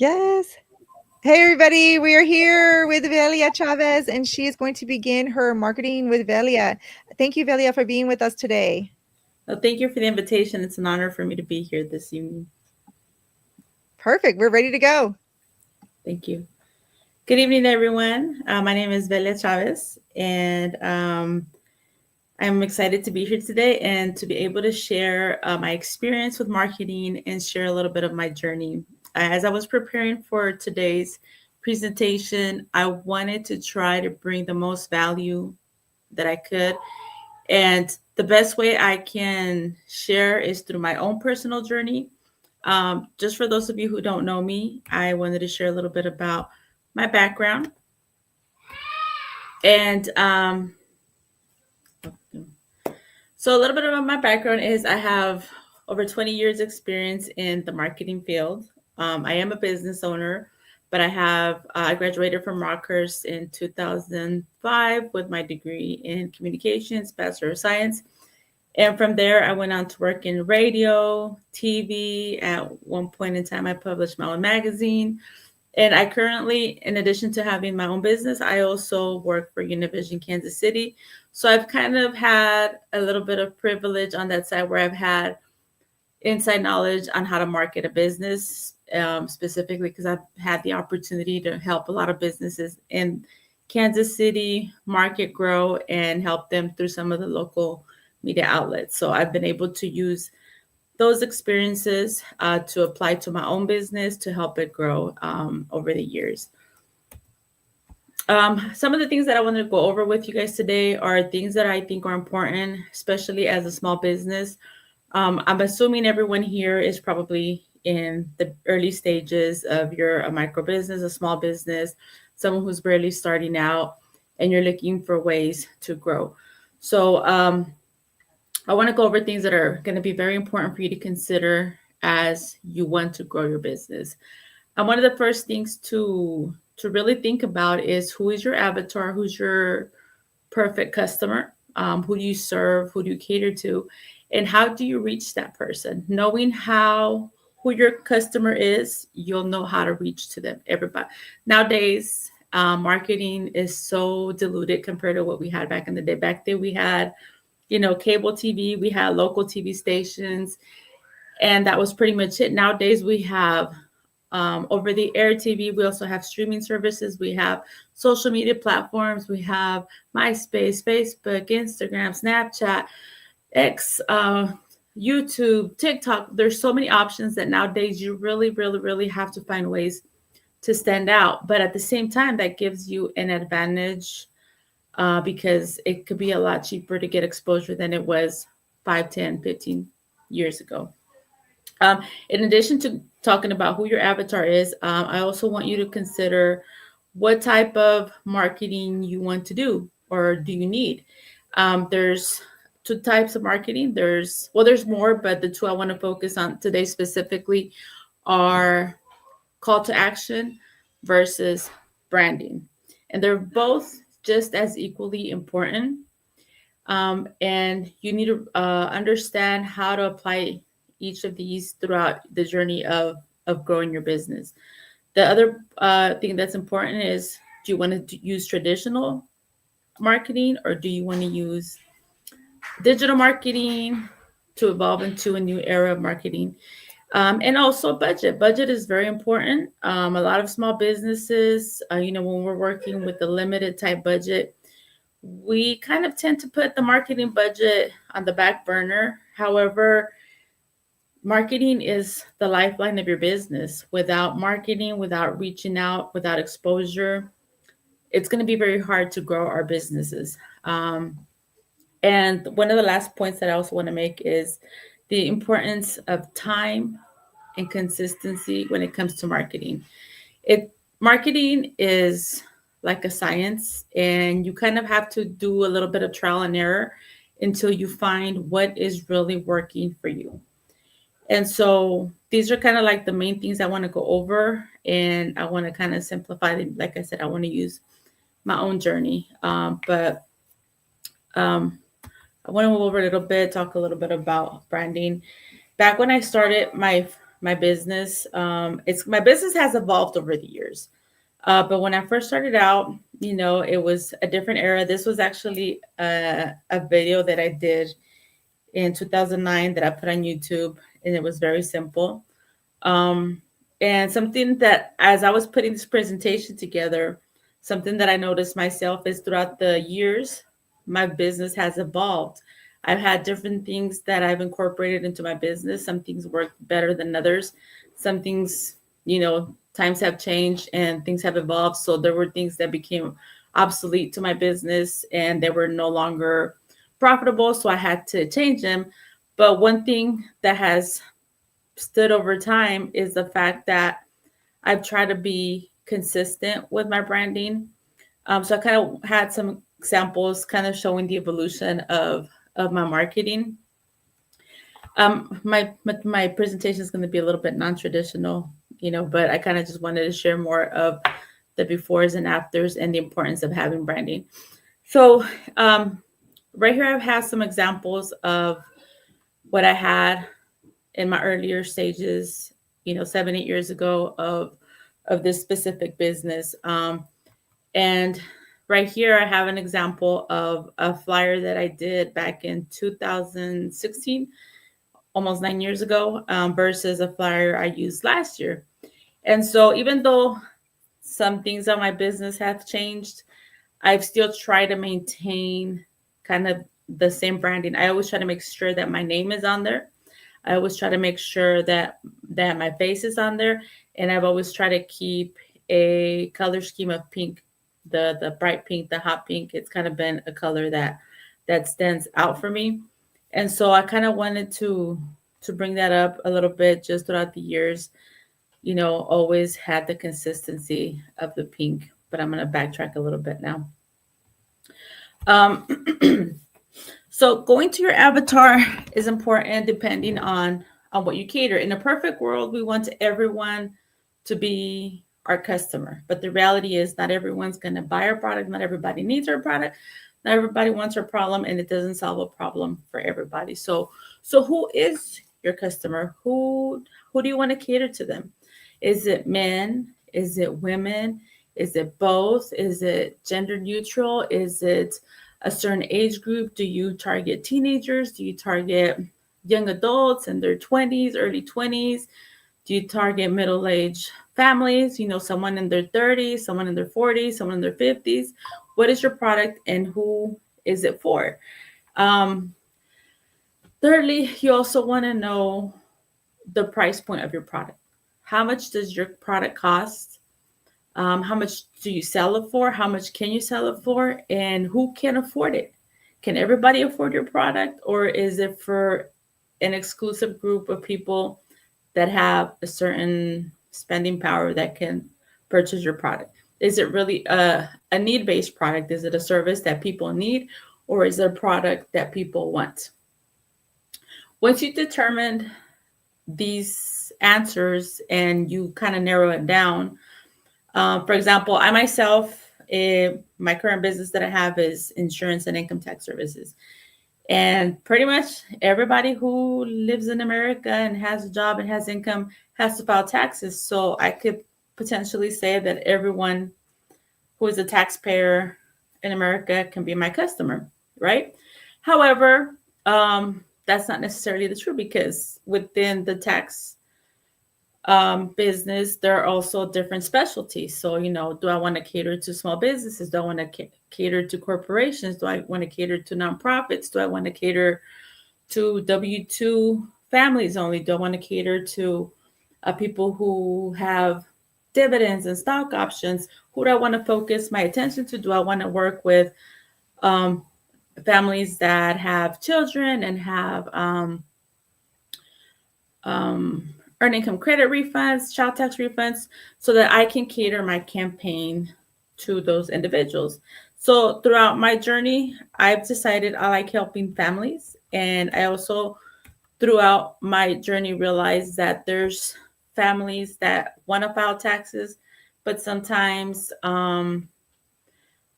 Yes. Hey, everybody. We are here with Velia Chavez, and she is going to begin her marketing with Velia. Thank you, Velia, for being with us today. Well, thank you for the invitation. It's an honor for me to be here this evening. Perfect. We're ready to go. Thank you. Good evening, everyone. My name is Velia Chavez, and I'm excited to be here today and to be able to share my experience with marketing and share a little bit of my journey. As I was preparing for today's presentation, I wanted to try to bring the most value that I could. And the best way I can share is through my own personal journey. Just for those of you who don't know me, I wanted to share a little bit about my background. And so, a little bit about my background is I have over 20 years experience in the marketing field. I am a business owner, but I graduated from Rockhurst in 2005 with my degree in communications, Bachelor of Science. And from there, I went on to work in radio, TV. At one point in time, I published my own magazine. And I currently, in addition to having my own business, I also work for Univision Kansas City. So I've kind of had a little bit of privilege on that side where I've had inside knowledge on how to market a business, specifically because I've had the opportunity to help a lot of businesses in Kansas City market grow and help them through some of the local media outlets. So I've been able to use those experiences to apply to my own business to help it grow over the years. Some of the things that I wanted to go over with you guys today are things that I think are important, especially as a small business. I'm assuming everyone here is probably in the early stages of a micro business, a small business, someone who's barely starting out, and you're looking for ways to grow. So I want to go over things that are going to be very important for you to consider as you want to grow your business. And one of the first things to really think about is who is your avatar, who's your perfect customer, who do you serve, who do you cater to, and how do you reach that person? Knowing who your customer is, you'll know how to reach to them. Everybody nowadays, marketing is so diluted compared to what we had back in the day. Back then, we had cable TV, we had local TV stations, and that was pretty much it. Nowadays, we have over the air TV. We also have streaming services. We have social media platforms. We have MySpace, Facebook, Instagram, Snapchat, X, YouTube, TikTok. There's so many options that nowadays you really, really, really have to find ways to stand out. But at the same time, that gives you an advantage because it could be a lot cheaper to get exposure than it was 5, 10, 15 years ago. In addition to talking about who your avatar is, I also want you to consider what type of marketing you want to do or do you need. There's two types of marketing. There's more, but the two I want to focus on today specifically are call to action versus branding. And they're both just as equally important. And you need to understand how to apply each of these throughout the journey of growing your business. The other thing that's important is, do you want to use traditional marketing or do you want to use digital marketing to evolve into a new era of marketing? And also budget. Budget is very important. A lot of small businesses, when we're working with a limited type budget, we kind of tend to put the marketing budget on the back burner. However, marketing is the lifeline of your business. Without marketing, without reaching out, without exposure, it's going to be very hard to grow our businesses. And one of the last points that I also want to make is the importance of time and consistency when it comes to marketing. It Marketing is like a science, and you kind of have to do a little bit of trial and error until you find what is really working for you. And so these are kind of like the main things I want to go over, and I want to kind of simplify it. Like I said, I want to use my own journey, but I want to go over a little bit, talk a little bit about branding. Back when I started my my business. It's my business has evolved over the years. But when I first started out, it was a different era. This was actually a video that I did in 2009 that I put on YouTube, and it was very simple. Um, and something that, as I was putting this presentation together, something that I noticed myself is throughout the years, my business has evolved. I've had different things that I've incorporated into my business. Some things work better than others. Some things, times have changed and things have evolved. So there were things that became obsolete to my business and they were no longer profitable. So I had to change them. But one thing that has stood over time is the fact that I've tried to be consistent with my branding. So I kind of had some examples kind of showing the evolution of my marketing. My presentation is going to be a little bit non-traditional, but I kind of just wanted to share more of the befores and afters and the importance of having branding. So right here, I've had some examples of what I had in my earlier stages, 7, 8 years ago of this specific business. And right here, I have an example of a flyer that I did back in 2016, almost 9 years ago, versus a flyer I used last year. And so, even though some things on my business have changed, I've still tried to maintain kind of the same branding. I always try to make sure that my name is on there. I always try to make sure that my face is on there, and I've always tried to keep a color scheme of pink, the bright pink, the hot pink. It's kind of been a color that stands out for me, and so I kind of wanted to bring that up a little bit just throughout the years. Always had the consistency of the pink, but I'm going to backtrack a little bit now. Um, So going to your avatar is important depending on what you cater. In a perfect world, we want everyone to be our customer. But the reality is not everyone's going to buy our product. Not everybody needs our product. Not everybody wants our problem, and it doesn't solve a problem for everybody. So who is your customer? Who do you want to cater to them? Is it men? Is it women? Is it both? Is it gender neutral? Is it a certain age group? Do you target teenagers? Do you target young adults in their 20s, early 20s? Do you target middle-aged families? Someone in their 30s, someone in their 40s, someone in their 50s. What is your product and who is it for? Um, Thirdly, you also want to know the price point of your product. How much does your product cost? How much do you sell it for? How much can you sell it for? And who can afford it? Can everybody afford your product, or is it for an exclusive group of people that have a certain spending power that can purchase your product? Is it really a need-based product? Is it a service that people need, or is it a product that people want? Once you determine these answers and you kind of narrow it down, for example, I myself, my current business that I have is insurance and income tax services. And pretty much everybody who lives in America and has a job and has income has to file taxes. So I could potentially say that everyone who is a taxpayer in America can be my customer, right? However, that's not necessarily the truth, because within the tax business, there are also different specialties. So, do I want to cater to small businesses? Do I want to cater to corporations? Do I want to cater to nonprofits? Do I want to cater to W-2 families only? Do I want to cater to people who have dividends and stock options? Who do I want to focus my attention to? Do I want to work with um, families that have children and have earned income credit refunds, child tax refunds, so that I can cater my campaign to those individuals? So throughout my journey, I've decided I like helping families. And I also, throughout my journey, realized that there's families that want to file taxes, but sometimes the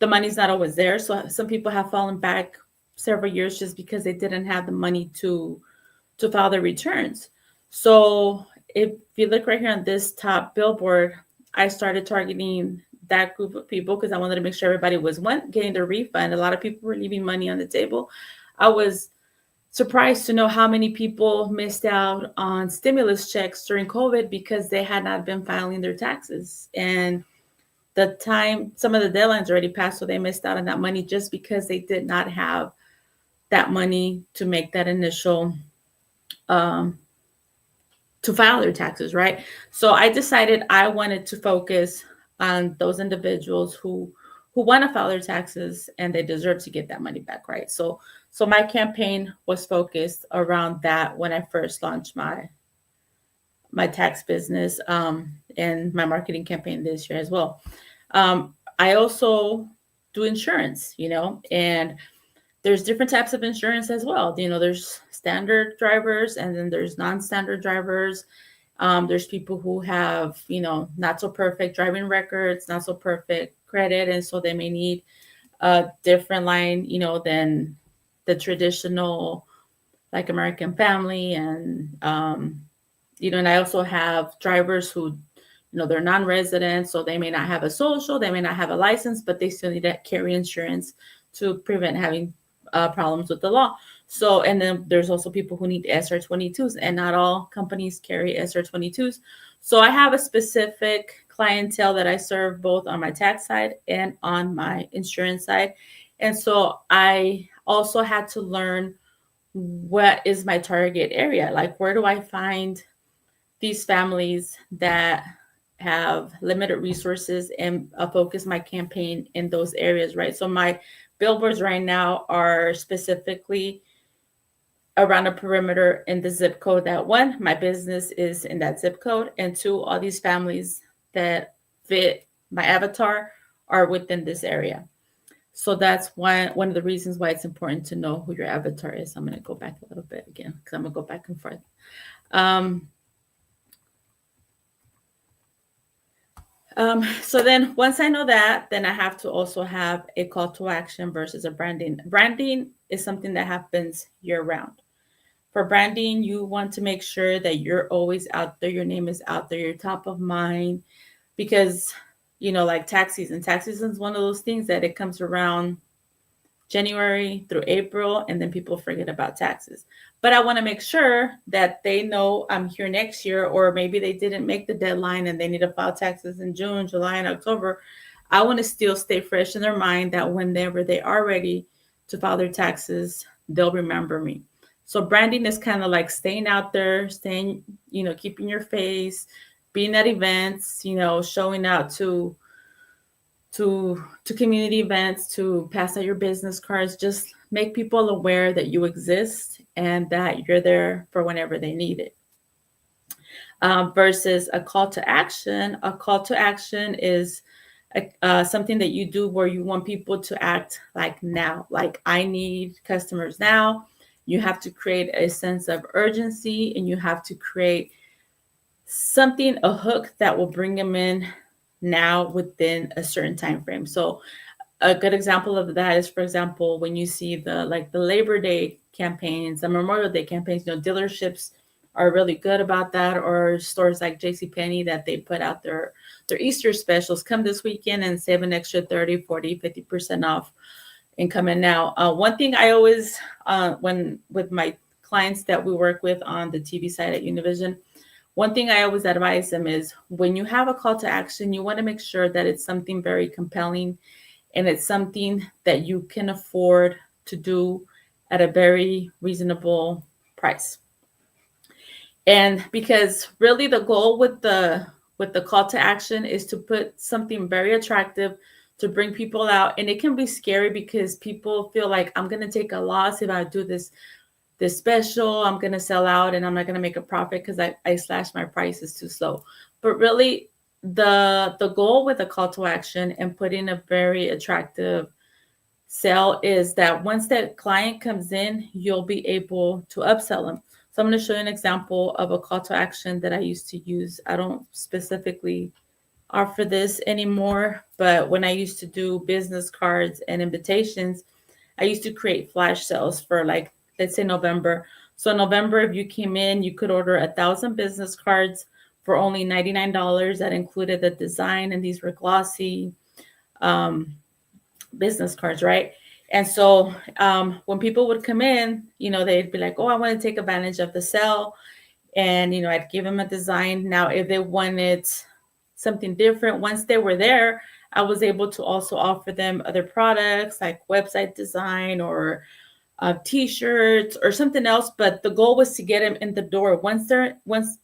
money's not always there. So some people have fallen back several years just because they didn't have the money to file their returns. So if you look right here on this top billboard, I started targeting that group of people because I wanted to make sure everybody was one getting their refund. A lot of people were leaving money on the table. I was surprised to know how many people missed out on stimulus checks during COVID because they had not been filing their taxes. And the time, some of the deadlines already passed, so they missed out on that money just because they did not have that money to make that initial um, to file their taxes, right? So I decided I wanted to focus on those individuals who want to file their taxes and they deserve to get that money back, right? So my campaign was focused around that when I first launched my tax business and my marketing campaign this year as well. I also do insurance, and there's different types of insurance as well. There's standard drivers and then there's non-standard drivers. There's people who have, not so perfect driving records, not so perfect credit, and so they may need a different line, than the traditional like American Family, and I also have drivers who, they're non-resident, so they may not have a social, they may not have a license, but they still need to carry insurance to prevent having problems with the law. So, and then there's also people who need SR22s, and not all companies carry SR22s. So I have a specific clientele that I serve both on my tax side and on my insurance side. And so I also had to learn what is my target area? Like, where do I find these families that have limited resources and focus my campaign in those areas, right? So my billboards right now are specifically around a perimeter in the zip code that, one, my business is in that zip code, and two, all these families that fit my avatar are within this area. So that's one of the reasons why it's important to know who your avatar is. I'm going to go back a little bit again because I'm going to go back and forth. So then once I know that, then I have to also have a call to action versus a branding. Branding is something that happens year round. For branding, you want to make sure that you're always out there, your name is out there, you're top of mind, because, like tax season is one of those things that it comes around January through April, and then people forget about taxes. But I want to make sure that they know I'm here next year, or maybe they didn't make the deadline and they need to file taxes in June, July, and October. I want to still stay fresh in their mind that whenever they are ready to file their taxes, they'll remember me. So branding is kind of like staying out there, keeping your face, being at events, showing out to community events, to pass out your business cards, just make people aware that you exist and that you're there for whenever they need it. Versus a call to action. A call to action is something that you do where you want people to act like now, like I need customers now. You have to create a sense of urgency, and you have to create something, a hook that will bring them in now within a certain time frame. So a good example of that is, for example, when you see the Labor Day campaigns, the Memorial Day campaigns, dealerships are really good about that, or stores like JCPenney that they put out their Easter specials. Come this weekend and save an extra 30, 40, 50% off and come in now. One thing I always, when with my clients that we work with on the TV side at Univision, one thing I always advise them is when you have a call to action, you want to make sure that it's something very compelling and it's something that you can afford to do at a very reasonable price. And because really the goal with the call to action is to put something very attractive to bring people out. And it can be scary because people feel like, I'm going to take a loss if I do this special, I'm going to sell out and I'm not going to make a profit because I slashed my prices too slow. But really the goal with a call to action and putting a very attractive sale is that once that client comes in, you'll be able to upsell them. So I'm going to show you an example of a call to action that I used to use. I don't specifically offer this anymore, but when I used to do business cards and invitations, I used to create flash sales for, like, let's say November. So in November, if you came in, you could order 1,000 business cards for only $99. That included the design, and these were glossy um, business cards, right? And so when people would come in, they'd be like, "Oh, I want to take advantage of the sale," and I'd give them a design. Now, if they wanted something different, once they were there, I was able to also offer them other products like website design or t-shirts or something else. But the goal was to get them in the door. Once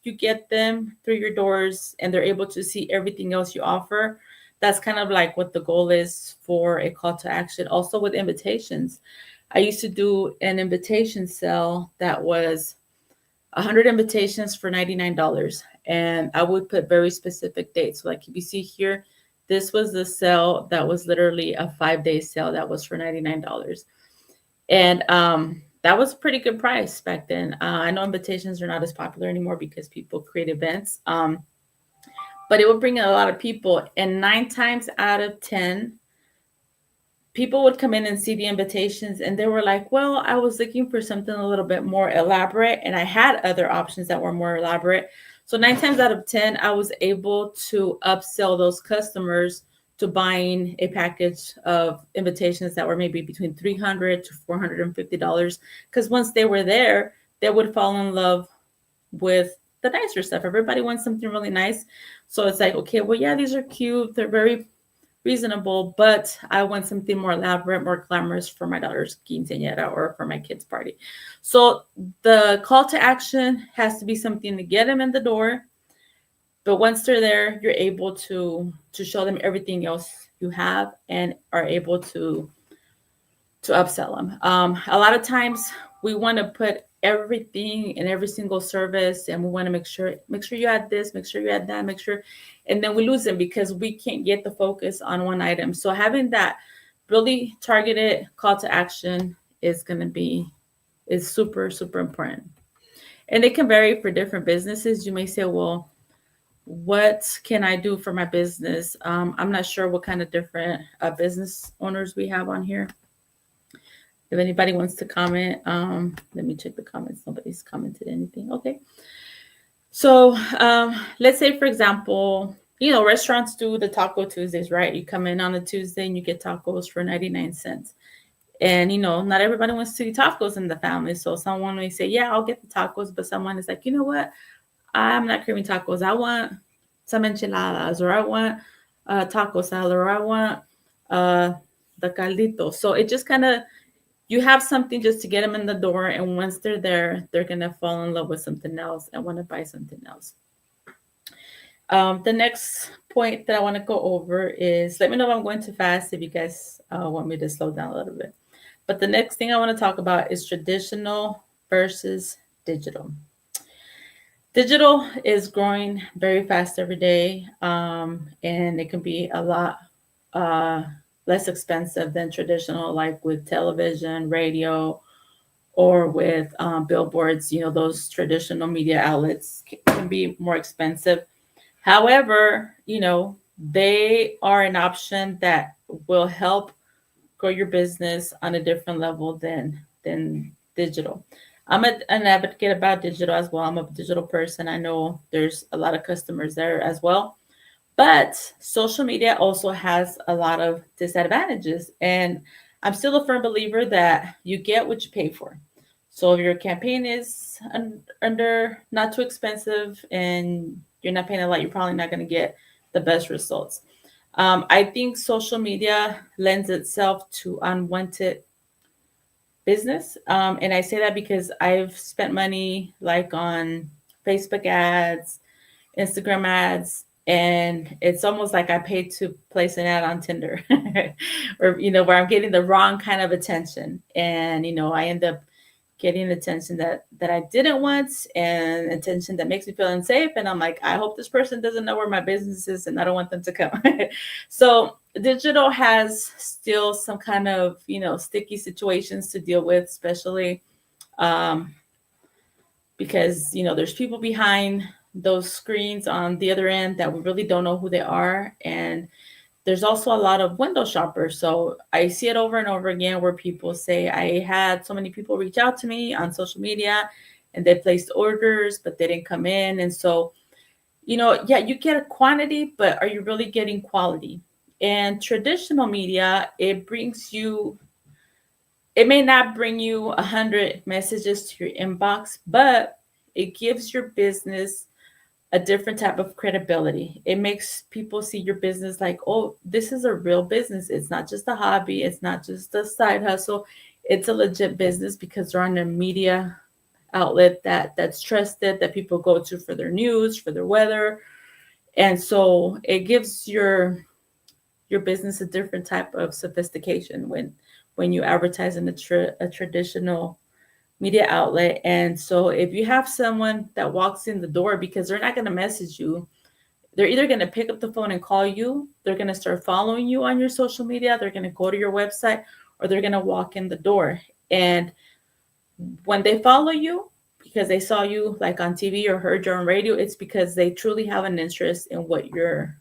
you get them through your doors and they're able to see everything else you offer, that's kind of like what the goal is for a call to action. Also with invitations, I used to do an invitation sale that was 100 invitations for $99, and I would put very specific dates. So like if you see here, this was the sale that was literally a 5-day sale that was for $99. And that was a pretty good price back then. I know invitations are not as popular anymore because people create events, but it would bring in a lot of people. And 9 times out of 10, people would come in and see the invitations and they were like, "Well, I was looking for something a little bit more elaborate, and I had other options that were more elaborate." So 9 times out of 10, I was able to upsell those customers to buying a package of invitations that were maybe between $300 to $450. Because once they were there, they would fall in love with the nicer stuff. Everybody wants something really nice. So it's like, okay, well, yeah, these are cute. They're very reasonable, but I want something more elaborate, more glamorous for my daughter's quinceañera or for my kid's party. So the call to action has to be something to get them in the door. But once they're there, you're able to show them everything else you have and are able to upsell them. A lot of times we want to put everything in every single service, and we want to make sure you add this, make sure you add that, make sure, and then we lose them because we can't get the focus on one item. So having that really targeted call to action is super super important, and it can vary for different businesses. You may say, "Well, what can I do for my business?" I'm not sure what kind of different business owners we have on here. If anybody wants to comment, let me check the comments. Nobody's commented anything. Okay. So let's say, for example, restaurants do the Taco Tuesdays, right? You come in on a Tuesday and you get tacos for 99 cents. And, not everybody wants to eat tacos in the family. So someone may say, "Yeah, I'll get the tacos." But someone is like, "You know what? I'm not craving tacos. I want some enchiladas, or I want taco salad, or I want uh, the caldito." So it just kind of, you have something just to get them in the door, and once they're there, they're gonna fall in love with something else and want to buy something else. The next point that I want to go over is, let me know if I'm going too fast, if you guys want me to slow down a little bit. But the next thing I want to talk about is traditional versus digital. Digital is growing very fast every day, and it can be a lot uh, less expensive than traditional, like with television, radio, or with billboards. Those traditional media outlets can be more expensive. However, they are an option that will help grow your business on a different level than digital. I'm an advocate about digital as well. I'm a digital person. I know there's a lot of customers there as well. But social media also has a lot of disadvantages. And I'm still a firm believer that you get what you pay for. So if your campaign is under not too expensive and you're not paying a lot, you're probably not going to get the best results. I think social media lends itself to unwanted business. And I say that because I've spent money like on Facebook ads, Instagram ads, and it's almost like I paid to place an ad on Tinder or, where I'm getting the wrong kind of attention. And, I end up getting attention that I didn't want, and attention that makes me feel unsafe. And I'm like, I hope this person doesn't know where my business is, and I don't want them to come. So digital has still some kind of, sticky situations to deal with, especially um, because, there's people behind those screens on the other end that we really don't know who they are. And there's also a lot of window shoppers. So I see it over and over again where people say, I had so many people reach out to me on social media and they placed orders, but they didn't come in. And so, yeah, you get a quantity, but are you really getting quality? And traditional media, it may not bring you 100 messages to your inbox, but it gives your business a different type of credibility. It makes people see your business like, oh, this is a real business. It's not just a hobby. It's not just a side hustle. It's a legit business because they're on a media outlet that's trusted, that people go to for their news, for their weather. And so it gives your business a different type of sophistication when you advertise in a traditional media outlet. And so if you have someone that walks in the door, because they're not going to message you, they're either going to pick up the phone and call you, they're going to start following you on your social media, they're going to go to your website, or they're going to walk in the door. And when they follow you because they saw you like on TV or heard you on radio, it's because they truly have an interest in what you're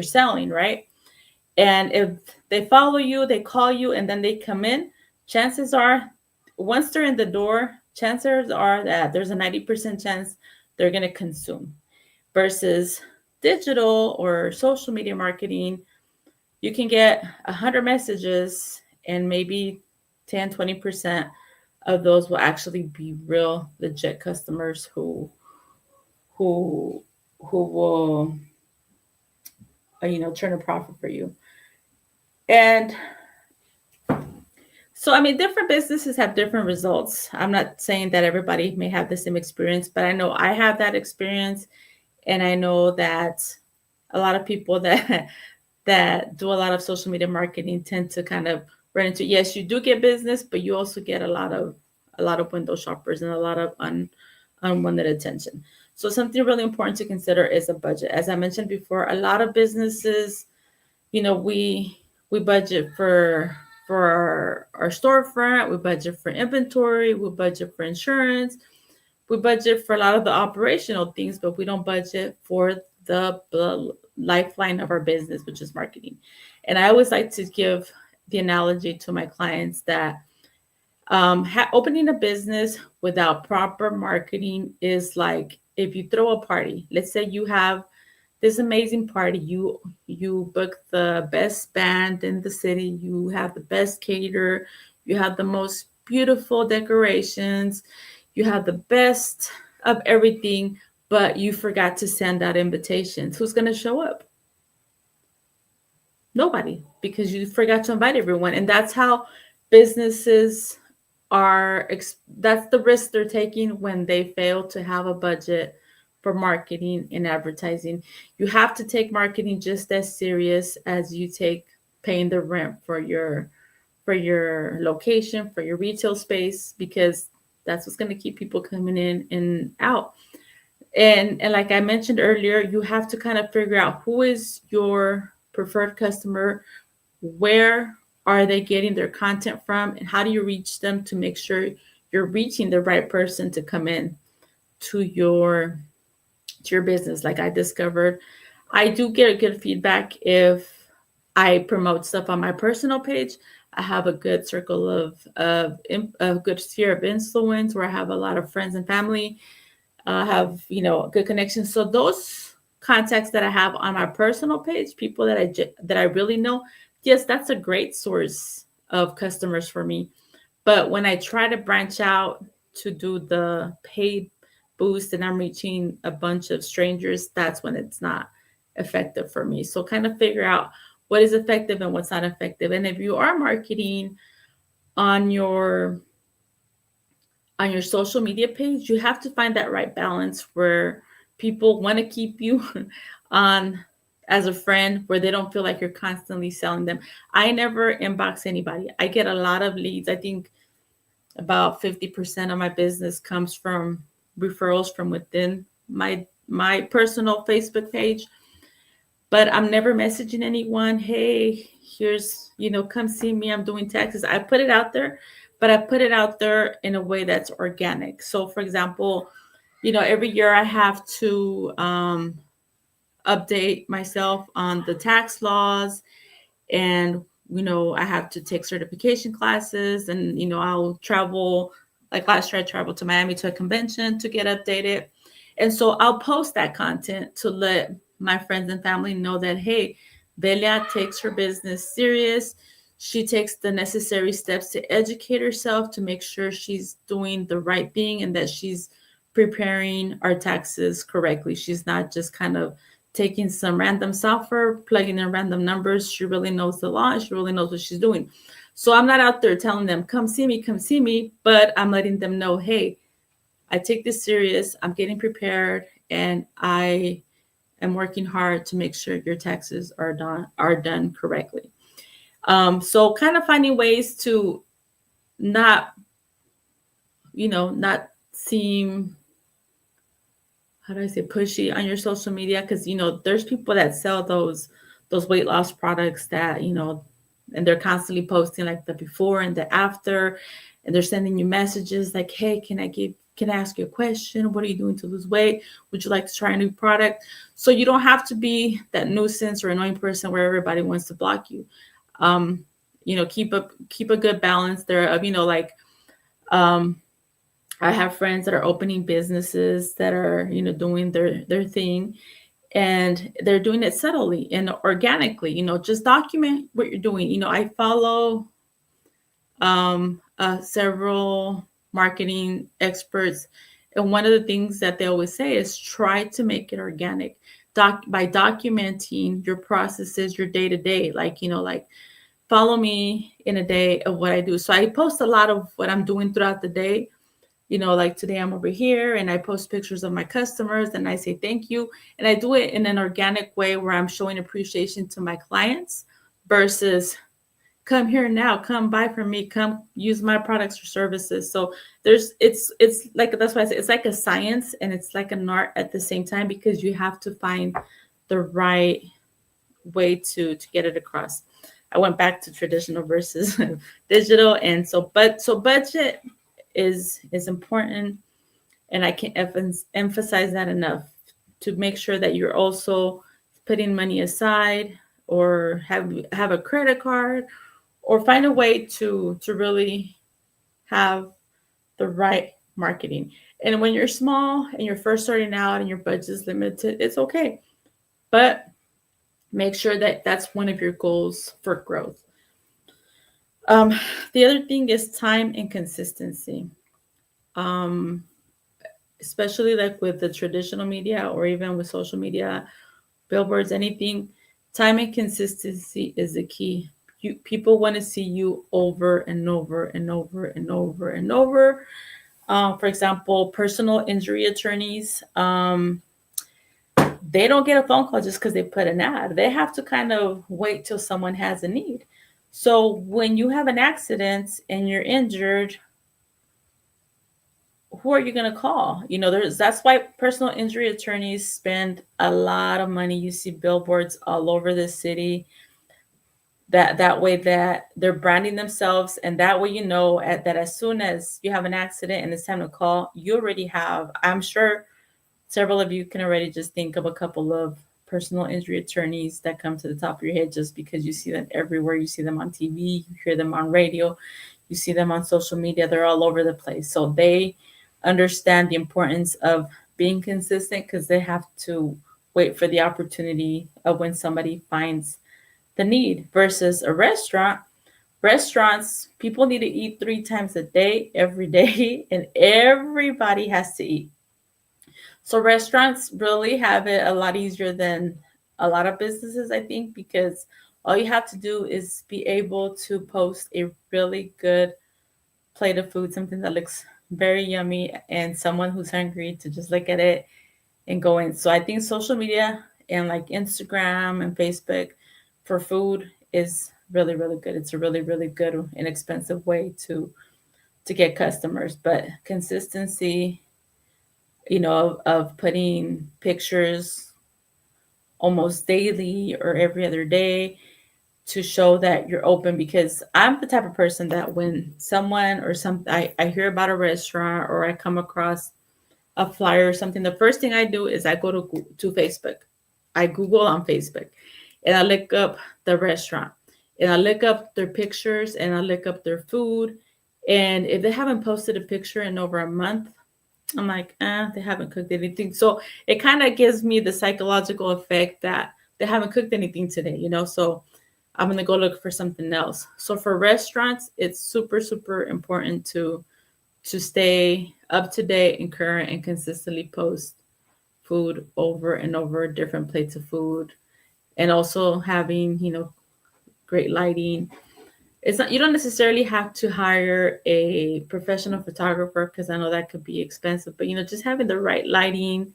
selling, right? And if they follow you, they call you, and then they come in, chances are, once they're in the door, chances are that there's a 90% chance they're going to consume. Versus digital or social media marketing, you can get 100 messages and maybe 10, 20% of those will actually be real, legit customers who, who will, turn a profit for you. And so, I mean, different businesses have different results. I'm not saying that everybody may have the same experience, but I know I have that experience. And I know that a lot of people that that do a lot of social media marketing tend to kind of run into, yes, you do get business, but you also get a lot of window shoppers and a lot of unwanted attention. So something really important to consider is a budget. As I mentioned before, a lot of businesses, we budget for our storefront, we budget for inventory, we budget for insurance, we budget for a lot of the operational things, but we don't budget for the lifeline of our business, which is marketing. And I always like to give the analogy to my clients that opening a business without proper marketing is like if you throw a party. Let's say you have this amazing party. You book the best band in the city. You have the best caterer. You have the most beautiful decorations. You have the best of everything, but you forgot to send out invitations. Who's going to show up? Nobody, because you forgot to invite everyone. And that's how businesses that's the risk they're taking when they fail to have a budget for marketing and advertising. You have to take marketing just as serious as you take paying the rent for your location, for your retail space, because that's what's going to keep people coming in and out. And like I mentioned earlier, you have to kind of figure out who is your preferred customer, where are they getting their content from, and how do you reach them to make sure you're reaching the right person to come in to your business. Like I discovered, I do get good feedback if I promote stuff on my personal page. I have a good circle of a good sphere of influence where I have a lot of friends and family, have good connections. So those contacts that I have on my personal page, people that I really know, yes, that's a great source of customers for me. But when I try to branch out to do the paid boost and I'm reaching a bunch of strangers, that's when it's not effective for me. So kind of figure out what is effective and what's not effective. And if you are marketing on your social media page, you have to find that right balance where people want to keep you on as a friend, where they don't feel like you're constantly selling them. I never inbox anybody. I get a lot of leads. I think about 50% of my business comes from referrals from within my personal Facebook page. But I'm never messaging anyone, hey, here's, come see me, I'm doing taxes. I put it out there, but I put it out there in a way that's organic. So for example, every year I have to update myself on the tax laws, and I have to take certification classes, and I'll travel. Like last year I traveled to Miami to a convention to get updated, and so I'll post that content to let my friends and family know that, hey, Velia takes her business serious. She takes the necessary steps to educate herself to make sure she's doing the right thing and that she's preparing our taxes correctly. She's not just kind of taking some random software, plugging in random numbers. She really knows the law. She really knows what she's doing. So I'm not out there telling them, come see me, but I'm letting them know, hey, I take this serious. I'm getting prepared, and I am working hard to make sure your taxes are done correctly. So kind of finding ways to not, not seem, how do I say, pushy on your social media, because there's people that sell those weight loss products that and they're constantly posting like the before and the after, and they're sending you messages like, hey, can I ask you a question? What are you doing to lose weight? Would you like to try a new product? So you don't have to be that nuisance or annoying person where everybody wants to block you. um keep a good balance there of like, um I have friends that are opening businesses that are, doing their thing, and they're doing it subtly and organically. Just document what you're doing. I follow several marketing experts, and one of the things that they always say is try to make it organic. By documenting your processes, your day to day, like follow me in a day of what I do. So I post a lot of what I'm doing throughout the day. Like today I'm over here and I post pictures of my customers and I say thank you. And I do it in an organic way where I'm showing appreciation to my clients versus come here now, come buy from me, come use my products or services. So it's like, that's why I say it's like a science and it's like an art at the same time, because you have to find the right way to get it across. I went back to traditional versus digital, and so budget is important, and I can't emphasize that enough, to make sure that you're also putting money aside, or have a credit card, or find a way to really have the right marketing. And when you're small and you're first starting out and your budget is limited, it's okay, but make sure that that's one of your goals for growth. um, the other thing is time and consistency. um, Especially like with the traditional media or even with social media, billboards, anything, time and consistency is the key. People want to see you over and over and over and over and over. For example, personal injury attorneys, they don't get a phone call just because they put an ad. They have to kind of wait till someone has a need. So when you have an accident and you're injured, who are you going to call? That's why personal injury attorneys spend a lot of money. You see billboards all over the city. That way that they're branding themselves, and that way that as soon as you have an accident and it's time to call, you already have. I'm sure several of you can already just think of a couple of personal injury attorneys that come to the top of your head, just because you see them everywhere. You see them on TV, you hear them on radio, you see them on social media. They're all over the place. So they understand the importance of being consistent, because they have to wait for the opportunity of when somebody finds the need, versus a restaurant. Restaurants, people need to eat 3 times a day, every day, and everybody has to eat. So restaurants really have it a lot easier than a lot of businesses, I think, because all you have to do is be able to post a really good plate of food, something that looks very yummy, and someone who's hungry to just look at it and go in. So I think social media and like Instagram and Facebook for food is really, really good. It's a really, really good, inexpensive way to get customers. But consistency, of putting pictures almost daily or every other day to show that you're open, because I'm the type of person that when someone or I hear about a restaurant or I come across a flyer or something, the first thing I do is I go to Facebook. I Google on Facebook and I look up the restaurant and I look up their pictures and I look up their food. And if they haven't posted a picture in over a month, I'm like, they haven't cooked anything. So it kind of gives me the psychological effect that they haven't cooked anything today, So I'm gonna go look for something else. So for restaurants, it's super, super important to stay up to date and current and consistently post food over and over, different plates of food, and also having, great lighting. It's not, you don't necessarily have to hire a professional photographer because I know that could be expensive, but just having the right lighting,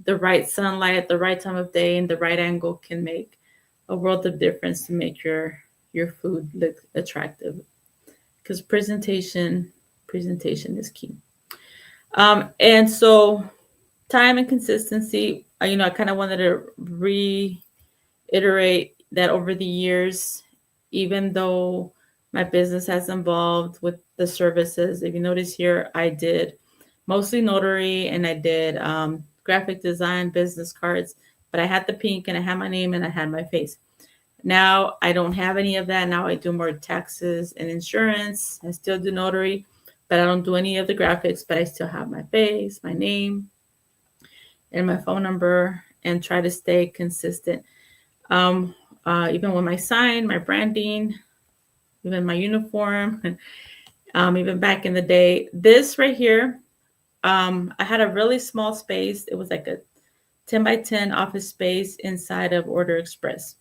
the right sunlight at the right time of day and the right angle can make a world of difference to make your food look attractive, because presentation is key. And so time and consistency, I kind of wanted to reiterate that over the years, even though my business has evolved with the services, if you notice here, I did mostly notary and I did graphic design, business cards, but I had the pink and I had my name and I had my face. Now I don't have any of that. Now I do more taxes and insurance. I still do notary, but I don't do any of the graphics, but I still have my face, my name, and my phone number, and try to stay consistent. Um, Even with my sign, my branding, even my uniform, even back in the day, this right here, I had a really small space. It was like a 10 by 10 office space inside of Order Express.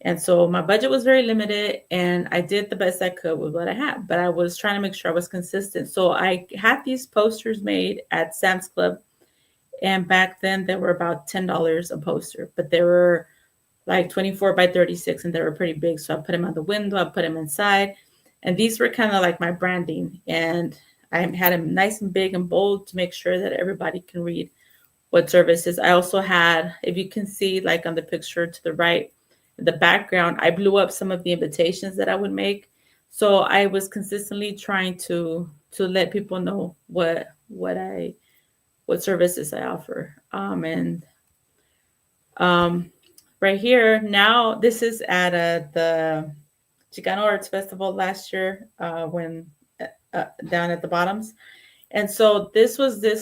And so my budget was very limited and I did the best I could with what I had, but I was trying to make sure I was consistent. So I had these posters made at Sam's Club. And back then they were about $10 a poster, but they were like 24 by 36 and they were pretty big. So I put them on the window, I put them inside. And these were kind of like my branding. And I had them nice and big and bold to make sure that everybody can read what services. I also had, if you can see like on the picture to the right, the background, I blew up some of the invitations that I would make. So I was consistently trying to let people know what services I offer. And right here now, this is at the Chicano Arts Festival last year, when down at the bottoms. And so this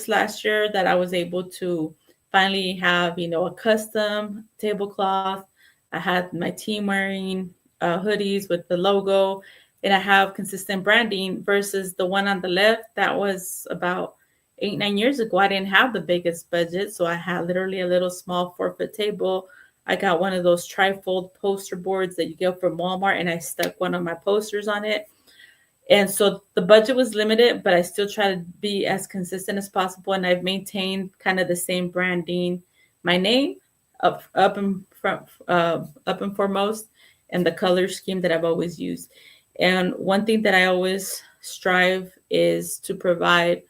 last year that I was able to finally have, a custom tablecloth. I had my team wearing hoodies with the logo, and I have consistent branding versus the one on the left that was about 8, 9 years ago. I didn't have the biggest budget, so I had literally a little small 4-foot table. I got one of those trifold poster boards that you get from Walmart, and I stuck one of my posters on it. And so the budget was limited, but I still try to be as consistent as possible. And I've maintained kind of the same branding, my name up and front, up and foremost, and the color scheme that I've always used. And one thing that I always strive is to provide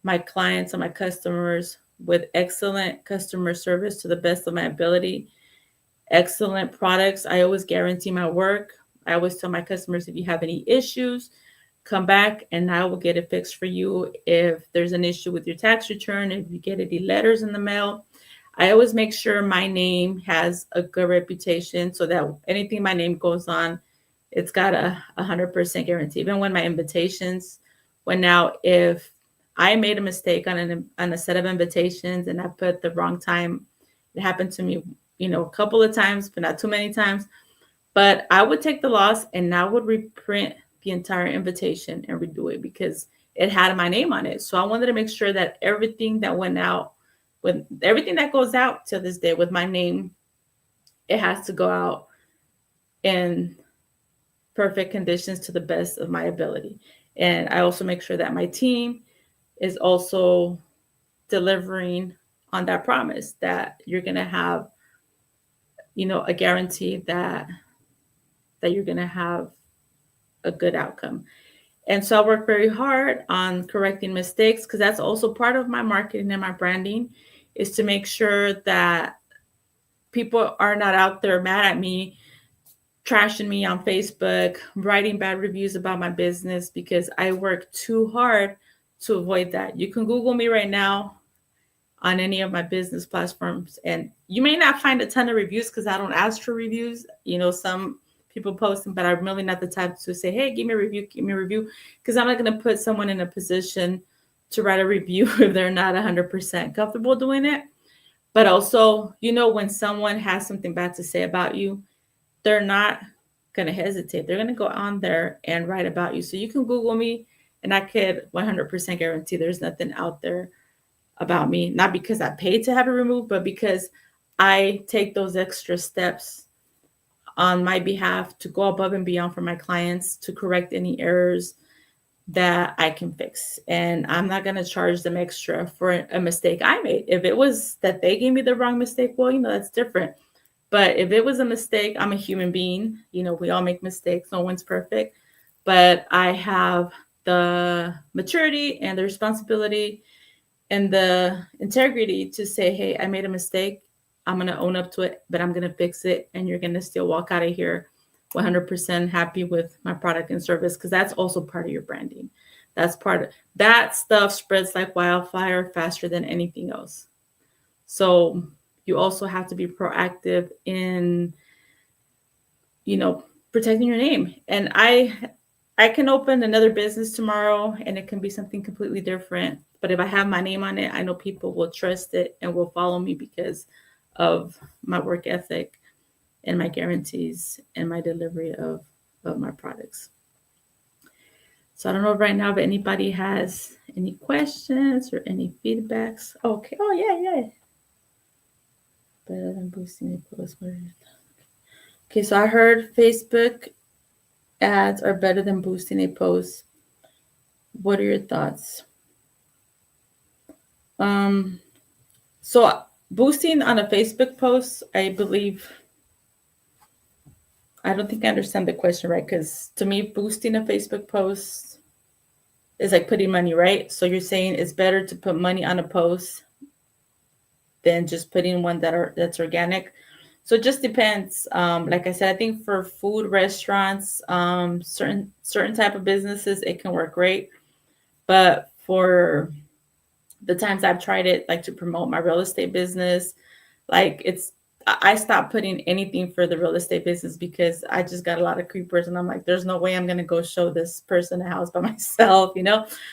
my clients and my customers with excellent customer service to the best of my ability, excellent products. I always guarantee my work. I always tell my customers, if you have any issues, come back and I will get it fixed for you. If there's an issue with your tax return, if you get any letters in the mail, I always make sure my name has a good reputation so that anything my name goes on, it's got a 100% guarantee. Even when my invitations went out, if I made a mistake on a set of invitations and I put the wrong time, it happened to me, a couple of times, but not too many times. But I would take the loss and I would reprint the entire invitation and redo it because it had my name on it. So I wanted to make sure that everything that went out, with everything that goes out to this day with my name, it has to go out in perfect conditions to the best of my ability. And I also make sure that my team is also delivering on that promise that you're going to have, a guarantee that you're going to have a good outcome. And so I work very hard on correcting mistakes because that's also part of my marketing and my branding, is to make sure that people are not out there mad at me, trashing me on Facebook, writing bad reviews about my business, because I work too hard to avoid that. You can Google me right now on any of my business platforms. And you may not find a ton of reviews because I don't ask for reviews. Some people post them, but I'm really not the type to say, hey, give me a review, give me a review. Because I'm not going to put someone in a position to write a review if they're not 100% comfortable doing it. But also, when someone has something bad to say about you, they're not going to hesitate. They're going to go on there and write about you. So you can Google me, and I could 100% guarantee there's nothing out there about me. Not because I paid to have it removed, but because I take those extra steps on my behalf to go above and beyond for my clients to correct any errors that I can fix. And I'm not going to charge them extra for a mistake I made. If it was that they gave me the wrong mistake, well, that's different. But if it was a mistake, I'm a human being. We all make mistakes. No one's perfect. But I have the maturity and the responsibility and the integrity to say, hey, I made a mistake. I'm going to own up to it, but I'm going to fix it. And you're going to still walk out of here 100% happy with my product and service, because that's also part of your branding. That's part of that stuff spreads like wildfire faster than anything else. So you also have to be proactive in, protecting your name. And I can open another business tomorrow and it can be something completely different. But if I have my name on it, I know people will trust it and will follow me because of my work ethic and my guarantees and my delivery of my products. So I don't know right now if anybody has any questions or any feedbacks. Okay. Oh, yeah. Better than boosting a post. Okay, so I heard Facebook ads are better than boosting a post. What are your thoughts? So boosting on a Facebook post, I believe, I don't think I understand the question right, because to me, boosting a Facebook post is like putting money, right? So you're saying it's better to put money on a post than just putting one that's organic. So it just depends. Like I said, I think for food restaurants, certain type of businesses, it can work great. But for the times I've tried it, like to promote my real estate business, like I stopped putting anything for the real estate business because I just got a lot of creepers, and I'm like, there's no way I'm gonna go show this person a house by myself.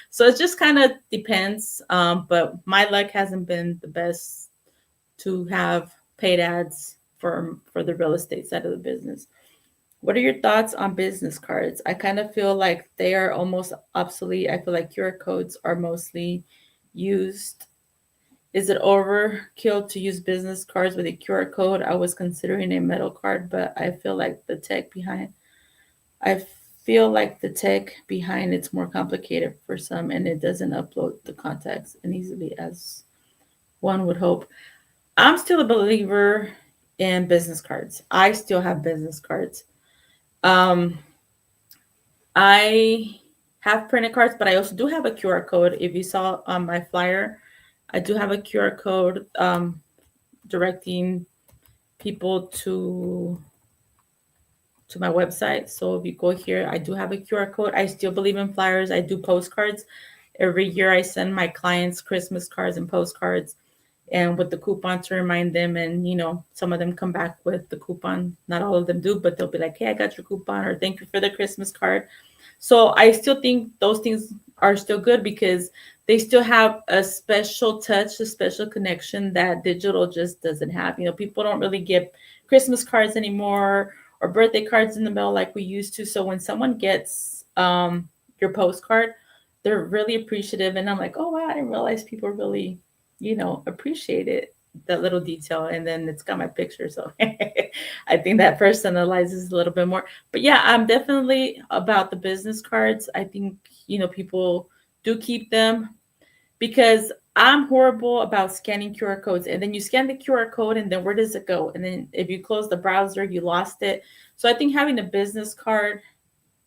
So it just kind of depends. But my luck hasn't been the best to have paid ads for the real estate side of the business. What are your thoughts on business cards? I kind of feel like they are almost obsolete. I feel like QR codes are mostly used. Is it overkill to use business cards with a QR code? I was considering a metal card, but I feel like the tech behind it's more complicated for some, and it doesn't upload the contacts as easily as one would hope. I'm still a believer in business cards. I still have business cards. Um, I have printed cards, but I also do have a QR code. If you saw on my flyer, I do have a QR code directing people to my website. So if you go here, I do have a QR code. I still believe in flyers. I do postcards. Every year I send my clients Christmas cards and postcards, and with the coupon to remind them. And some of them come back with the coupon. Not all of them do, but they'll be like, hey, I got your coupon, or thank you for the Christmas card. So I still think those things are still good because they still have a special touch, a special connection that digital just doesn't have. People don't really get Christmas cards anymore or birthday cards in the mail like we used to. So when someone gets your postcard, they're really appreciative. And I'm like, oh, wow, I didn't realize people really, appreciate it, that little detail. And then it's got my picture. So I think that personalizes a little bit more. But yeah, I'm definitely about the business cards. I think, people do keep them because I'm horrible about scanning QR codes. And then you scan the QR code and then where does it go? And then if you close the browser, you lost it. So I think having a business card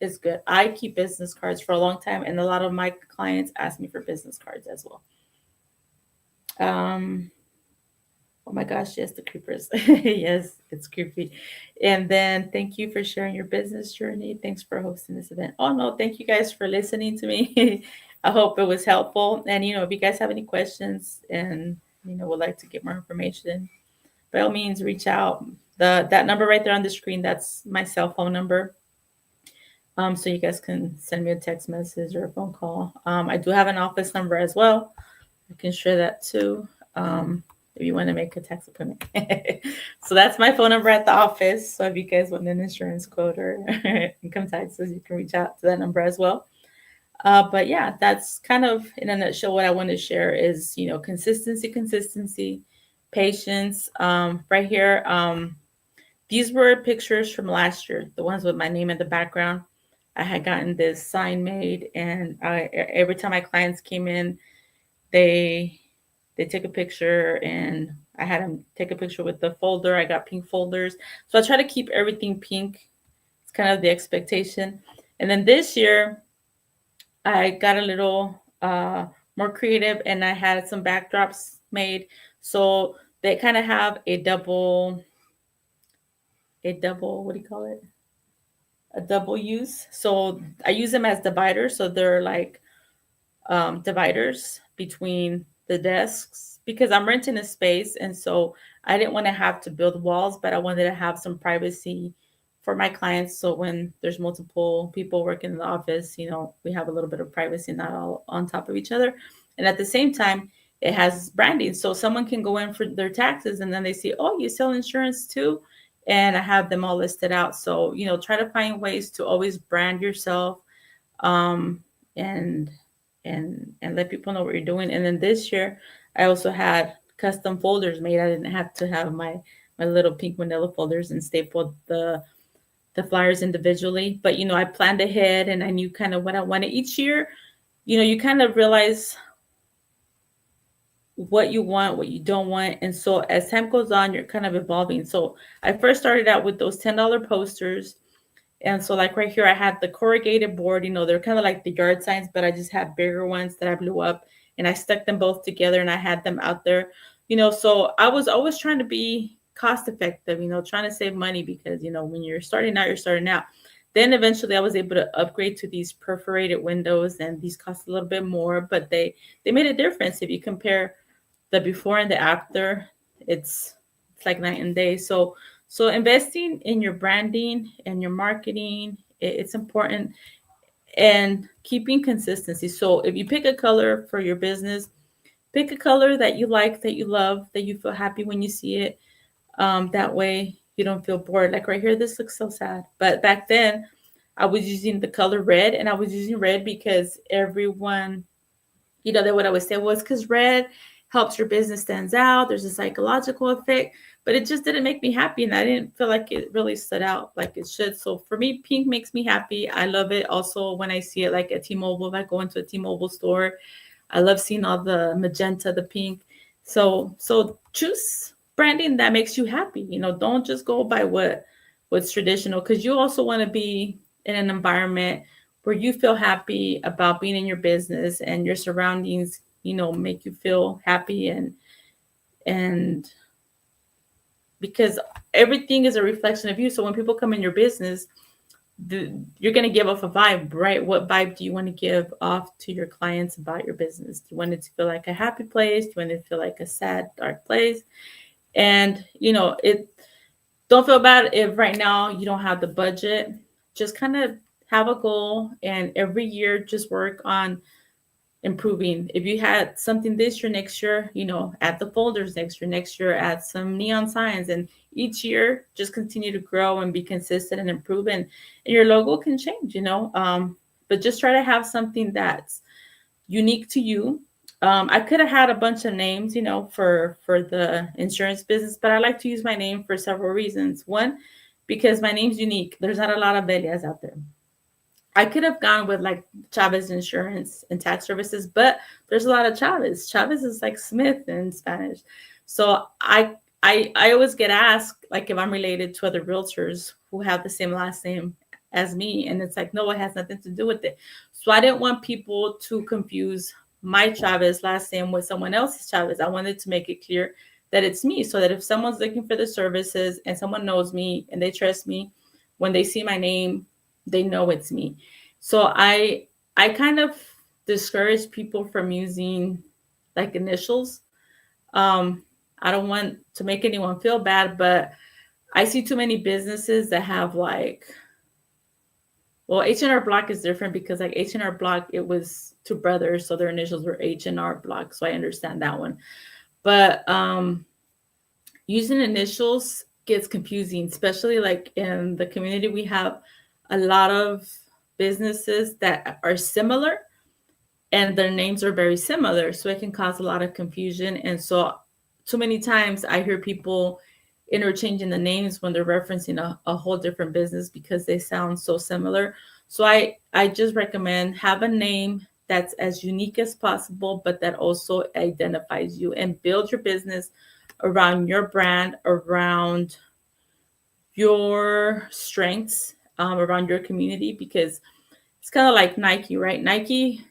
is good. I keep business cards for a long time, and a lot of my clients ask me for business cards as well. Um, Oh my gosh, yes, the creepers. Yes, it's creepy. And then thank you for sharing your business journey. Thanks for hosting this event. Oh no, thank you guys for listening to me. I hope it was helpful. And if you guys have any questions and would like to get more information, by all means, reach out. That number right there on the screen, that's my cell phone number. So you guys can send me a text message or a phone call. I do have an office number as well. I can share that too. If you want to make a text appointment. So that's my phone number at the office. So if you guys want an insurance quote or income taxes, you can reach out to that number as well. But yeah, that's kind of in a nutshell what I want to share is, consistency, consistency, patience. Right here, these were pictures from last year, the ones with my name in the background. I had gotten this sign made, and every time my clients came in, they they took a picture, and I had them take a picture with the folder. I got pink folders, so I try to keep everything pink. It's kind of the expectation. And then this year, I got a little more creative, and I had some backdrops made, so they kind of have a double, what do you call it, a double use. So I use them as dividers, so they're like dividers between the desks, because I'm renting a space, and so I didn't want to have to build walls, but I wanted to have some privacy for my clients. So when there's multiple people working in the office, we have a little bit of privacy, not all on top of each other. And at the same time, it has branding, so someone can go in for their taxes, and then they see, oh, you sell insurance too, and I have them all listed out. So try to find ways to always brand yourself, um, and and let people know what you're doing. And then this year, I also had custom folders made. I didn't have to have my little pink manila folders and staple the flyers individually. But I planned ahead, and I knew kind of what I wanted each year. You kind of realize what you want, what you don't want. And so as time goes on, you're kind of evolving. So I first started out with those $10 posters. And so, like right here, I had the corrugated board. They're kind of like the yard signs, but I just had bigger ones that I blew up, and I stuck them both together, and I had them out there. So I was always trying to be cost effective, trying to save money, because, when you're starting out, you're starting out. Then eventually I was able to upgrade to these perforated windows, and these cost a little bit more, but they made a difference. If you compare the before and the after, it's like night and day. So investing in your branding and your marketing, it's important, and keeping consistency. So if you pick a color for your business, pick a color that you like, that you love, that you feel happy when you see it. That way you don't feel bored. Like right here, this looks so sad. But back then, I was using the color red, and I was using red because everyone, that what I would say was because red helps your business stands out. There's a psychological effect, but it just didn't make me happy, and I didn't feel like it really stood out like it should. So for me, pink makes me happy. I love it. Also, when I see it like at T-Mobile, if I go into a T-Mobile store, I love seeing all the magenta, the pink. So choose branding that makes you happy. Don't just go by what's traditional, because you also want to be in an environment where you feel happy about being in your business, and your surroundings, make you feel happy, and because everything is a reflection of you. So when people come in your business, you're going to give off a vibe, right? What vibe do you want to give off to your clients about your business? Do you want it to feel like a happy place? Do you want it to feel like a sad, dark place? And it don't feel bad if right now you don't have the budget. Just kind of have a goal, and every year just work on improving. If you had something this year, next year, add the folders. Next year, add some neon signs. And each year, just continue to grow and be consistent and improve. And your logo can change, but just try to have something that's unique to you. I could have had a bunch of names, for the insurance business, but I like to use my name for several reasons. One, because my name's unique. There's not a lot of Velias out there. I could have gone with like Chavez Insurance and Tax Services, but there's a lot of Chavez. Chavez is like Smith in Spanish. So I always get asked like if I'm related to other realtors who have the same last name as me, and it's like, no, it has nothing to do with it. So I didn't want people to confuse my Chavez last name with someone else's Chavez. I wanted to make it clear that it's me, so that if someone's looking for the services and someone knows me and they trust me, when they see my name, they know it's me. So I kind of discourage people from using like initials. Um, I don't want to make anyone feel bad, but I see too many businesses that have like, well, H&R Block is different because like H&R Block, it was two brothers, so their initials were H&R Block, so I understand that one. But using initials gets confusing, especially like in the community. We have a lot of businesses that are similar and their names are very similar. So it can cause a lot of confusion. And so, too many times I hear people interchanging the names when they're referencing a whole different business because they sound so similar. So I just recommend have a name that's as unique as possible, but that also identifies you, and build your business around your brand, around your strengths, around your community, because it's kind of like Nike, right? Nike,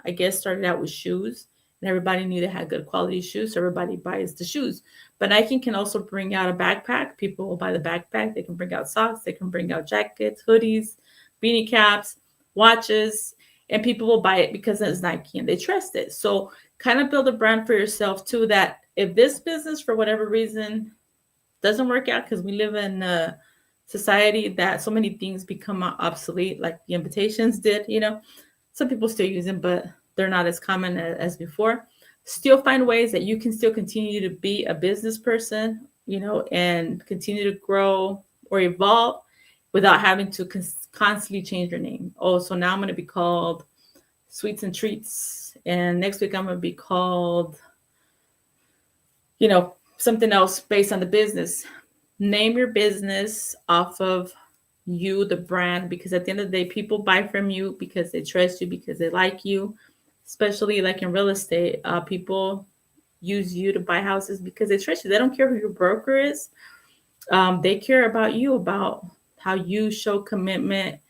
I guess, started out with shoes, and everybody knew they had good quality shoes, so everybody buys the shoes. But Nike can also bring out a backpack. People will buy the backpack. They can bring out socks. They can bring out jackets, hoodies, beanie caps, watches, and people will buy it because it's Nike and they trust it. So kind of build a brand for yourself too, that if this business, for whatever reason, doesn't work out, because we live in a society that so many things become obsolete, like the invitations did, some people still use them, but they're not as common as before. Still find ways that you can still continue to be a business person, and continue to grow or evolve without having to constantly change your name. Oh, so now I'm going to be called Sweets and Treats, and next week I'm going to be called, something else based on the business. Name your business off of you, the brand, because at the end of the day, people buy from you because they trust you, because they like you. Especially like in real estate, people use you to buy houses because they trust you. They don't care who your broker is. They care about you, about how you show commitment,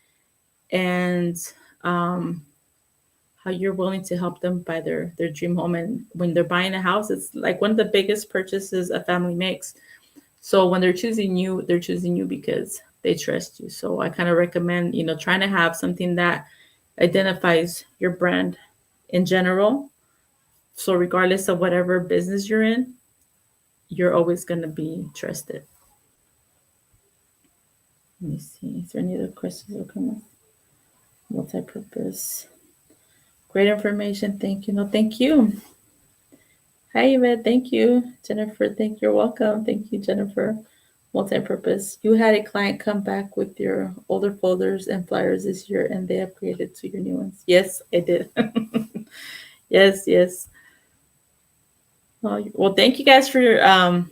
and how you're willing to help them buy their dream home. And when they're buying a house, it's like one of the biggest purchases a family makes. So when they're choosing you because they trust you. So I kind of recommend, trying to have something that identifies your brand in general. So regardless of whatever business you're in, you're always going to be trusted. Let me see. Is there any other questions or comments? Multi-purpose. Great information. Thank you. No, thank you. Hi, Yvette. Thank you. Jennifer, thank you. You're welcome. Thank you, Jennifer. Multi-purpose. You had a client come back with your older folders and flyers this year, and they upgraded to your new ones. Yes, I did. Yes. Well, thank you guys for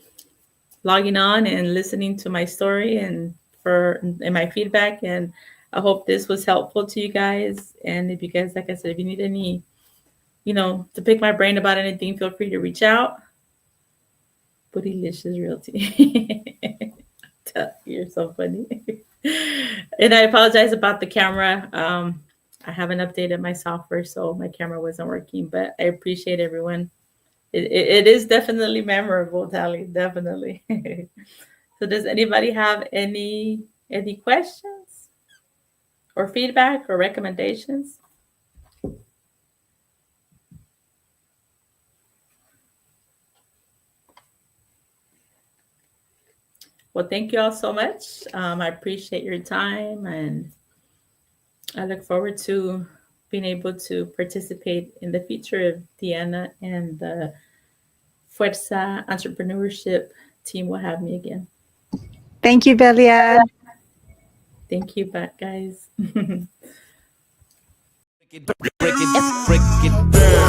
logging on and listening to my story and my feedback. And I hope this was helpful to you guys. And if you guys, like I said, if you need any, to pick my brain about anything, feel free to reach out. Bootylicious Realty. You're so funny. And I apologize about the camera. I haven't updated my software, so my camera wasn't working, but I appreciate everyone. It is definitely memorable, Tally, definitely. So does anybody have any questions or feedback or recommendations? Well, thank you all so much. I appreciate your time, and I look forward to being able to participate in the future if Deanna and the FUERZA entrepreneurship team will have me again. Thank you, Velia. Thank you back, guys. Break it down.